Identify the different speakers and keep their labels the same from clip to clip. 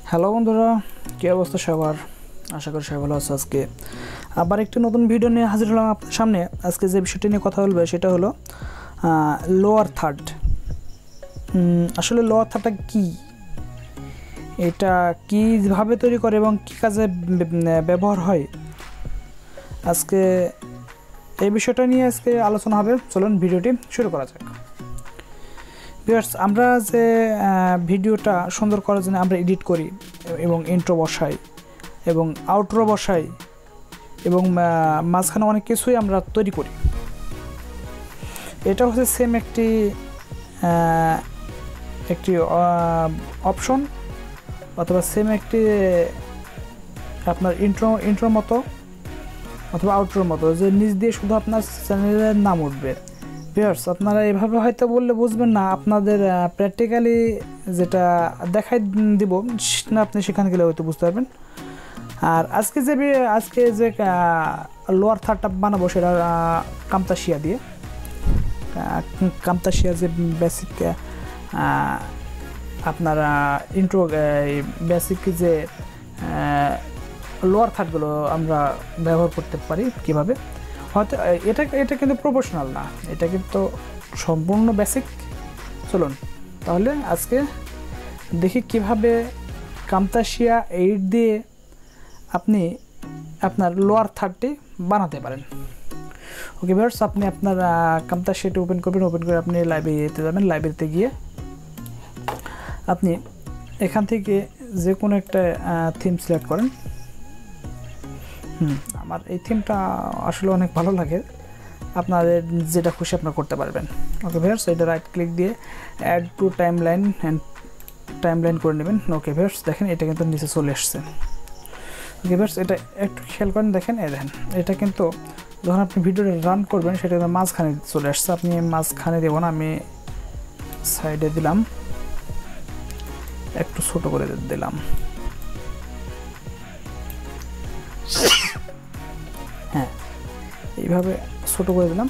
Speaker 1: Hello বন্ধুরা, কী অবস্থা সবার? আশা করি সবাই ভালো আছে। আজকে আবার একটি নতুন ভিডিও নিয়ে হাজির হলাম আপনার সামনে। আজকে যে বিষয়টি নিয়ে কথা বলবে সেটা হলো লোয়ার থার্ড। আসলে লোয়ার থার্ডটা কী, এটা কীভাবে তৈরি করে এবং কী কাজে ব্যবহার হয়, আজকে এই বিষয়টা নিয়ে আজকে আলোচনা হবে। চলুন ভিডিওটি শুরু করা যাক। ভিউয়ার্স, আমরা যে ভিডিওটা সুন্দর করার জন্য আমরা এডিট করি এবং ইন্ট্রো বসাই এবং আউটরো বসাই এবং মাঝখানে অনেক কিছুই আমরা তৈরি করি। এটা হচ্ছে সেম একটি অপশন অথবা সেম একটি আপনার ইন্ট্রোর মতো অথবা আউটরোর মতো, যে নিচ দিয়ে শুধু আপনার চ্যানেলের নাম উঠবে। ভিউয়ার্স, আপনারা এভাবে হয়তো বললে বুঝবেন না, আপনাদের প্র্যাকটিক্যালি যেটা দেখাই দিব না, আপনি সেখানে গেলে হয়তো বুঝতে পারবেন। আর আজকে যে লোয়ার থার্ডটা বানাবো সেটা কামতাসিয়া দিয়ে। কামতাসিয়া যে বেসিক আপনার ইন্ট্রো বেসিক যে লোয়ার থার্ডগুলো আমরা ব্যবহার করতে পারি কীভাবে। হয়তো এটা কিন্তু প্রফেশনাল না, এটা কিন্তু সম্পূর্ণ বেসিক। চলুন তাহলে আজকে দেখি কিভাবে কামতাসিয়া 8 দিয়ে আপনি আপনার লোয়ার থার্ডটি বানাতে পারেন। ওকে ভিউয়ার্স, আপনি আপনার কামতাসিয়াটি ওপেন করবেন। ওপেন করে আপনি লাইব্রেরিতে যাবেন। লাইব্রেরিতে গিয়ে আপনি এখান থেকে যে কোনো একটা থিম সিলেক্ট করেন। আমার এই থিমটা আসলে অনেক ভালো লাগে, আপনাদের যেটা খুশি আপনারা করতে পারবেন। ওকে ভিউয়ার্স, এটা রাইট ক্লিক দিয়ে অ্যাড টু টাইমলাইন করে নেবেন। ওকে ভিউয়ার্স, দেখেন এটা কিন্তু নিচে চলে আসছে। ওকে ভিউয়ার্স, এটা একটু খেয়াল করেন, দেখেন দেখেন এটা কিন্তু যখন আপনি ভিডিওটা রান করবেন সেটা কিন্তু মাঝখানে চলে আসছে। আপনি মাঝখানে দেব না, আমি সাইডে দিলাম, একটু ছোট করে দিলাম। হ্যাঁ, এইভাবে ছোট করে দিলাম।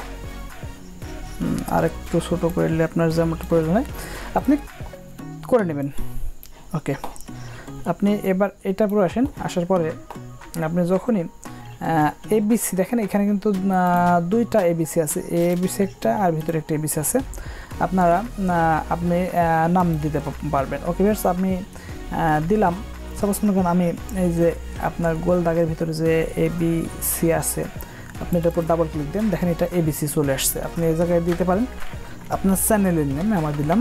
Speaker 1: আর একটু ছোট করে নিলে আপনার যেমনটা প্রয়োজন হয় আপনি করে নেবেন। ওকে, আপনি এবার এটা পুরো আসার পরে আপনি যখনই এবিসি দেখেন, এখানে কিন্তু দুইটা এবিসি আছে, এবিসি একটা আর ভিতরে একটা এবিসি আছে। আপনি নাম দিতে পারবেন। ওকে ভিউয়ার্স, আপনি দিলাম। সাপোজ মনে করেন আমি এই যে আপনার গোল দাগের ভিতরে যে এবিসি আছে, আপনি এটার উপর ডাবল ক্লিক দেন, দেখেন এটা এবিসি চলে আসছে। আপনি এই জায়গায় দিতে পারেন আপনার চ্যানেলের নেম। আমার দিলাম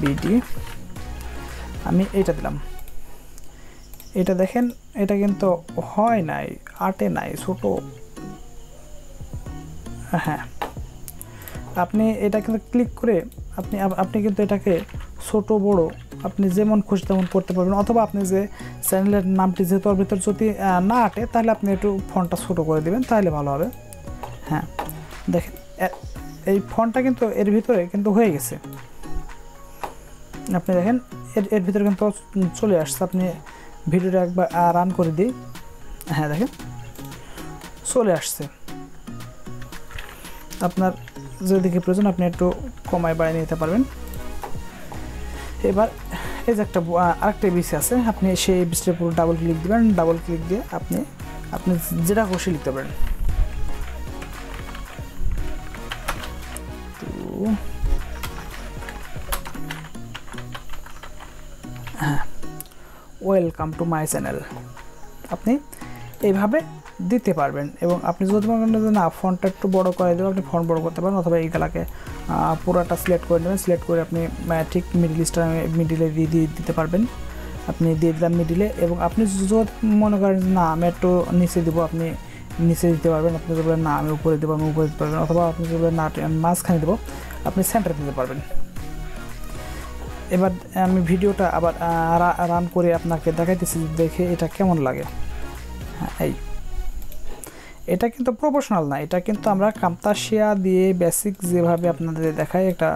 Speaker 1: বিডি, আমি এটা দিলাম। এটা দেখেন, এটা কিন্তু হয় নাই, আটে নাই, ছোট। হ্যাঁ, আপনি এটা কিন্তু ক্লিক করে আপনি কিন্তু এটাকে ছোট বড় আপনি যেমন খুশি তেমন করতে পারবেন। অথবা আপনি যে চ্যানেলের নামটি যেহেতু ওর ভিতর যদি না আটে, তাহলে আপনি একটু ফন্টটা ছোট করে দেবেন, তাহলে ভালো হবে। হ্যাঁ, দেখেন এই ফন্টটা কিন্তু এর ভিতরে কিন্তু হয়ে গেছে। আপনি দেখেন এর ভিতরে কিন্তু চলে আসছে। আপনি ভিডিওটা একবার রান করে দিই। হ্যাঁ, দেখেন চলে আসছে। আপনার যেদিকে প্রয়োজন আপনি একটু কমায় বাড়িয়ে নিতে পারবেন। এবার এই যে আরেকটা এবিসি আছে, আপনি সেই এবিসির উপর ডাবল ক্লিক দিবেন। ডাবল ক্লিক দিয়ে আপনি যেটা খুশি লিখতে পারেন। হ্যাঁ, ওয়েলকাম টু মাই চ্যানেল, আপনি এইভাবে দিতে পারবেন। এবং আপনি যদি মনে করেন যে না ফন্টটা একটু বড়ো করে দেবেন, আপনি ফন্ট বড়ো করতে পারেন। অথবা এইগুলাকে পুরোটা সিলেক্ট করে নেবেন। সিলেক্ট করে আপনি ঠিক মিডিলে দিয়ে দিতে পারবেন। আপনি দিয়ে দিলাম মিডিলে। এবং আপনি যদি মনে করেন না আমি একটু নিচে দেবো, আপনি নিচে দিতে পারবেন। আপনি যদি বলেন না আমি উপরে দেবো, আমি উপরে দিতে পারবেন। অথবা আপনি যদি বলেন না মাঝখানে দেবো, আপনি সেন্টারে দিতে পারবেন। এবার আমি ভিডিওটা আবার রান করে আপনাকে দেখাইতেছি, দেখে এটা কেমন লাগে। হ্যাঁ, এটা কিন্তু প্রফেশনাল না, এটা কিন্তু আমরা কামতাসিয়া দিয়ে বেসিক যেভাবে আপনাদের দেখায় একটা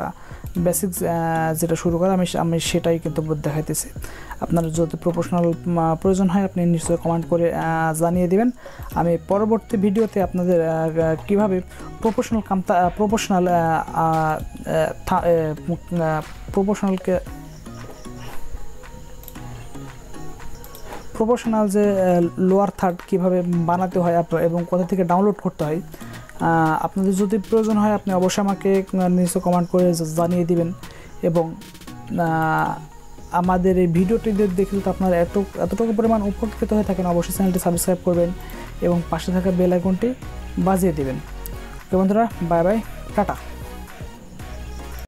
Speaker 1: বেসিক যেটা শুরু করে আমি সেটাই কিন্তু দেখাইতেছি। আপনার যদি প্রফেশনাল প্রয়োজন হয় আপনি নিশ্চয়ই কমেন্ট করে জানিয়ে দিবেন। আমি পরবর্তী ভিডিওতে আপনাদের কীভাবে প্রফেশনাল যে লোয়ার থার্ড কীভাবে বানাতে হয় এবং কোথা থেকে ডাউনলোড করতে হয় আপনাদের যদি প্রয়োজন হয় আপনি অবশ্যই আমাকে নিশ্চয় কমেন্ট করে জানিয়ে দিবেন। এবং আমাদের এই ভিডিওটি দেখে যদি আপনারা এতটুকু পরিমাণ উপকৃত হয়ে থাকেন অবশ্যই চ্যানেলটি সাবস্ক্রাইব করবেন এবং পাশে থাকা বেল আইকনটি বাজিয়ে দেবেন। তো বন্ধুরা, বাই বাই, টাটা।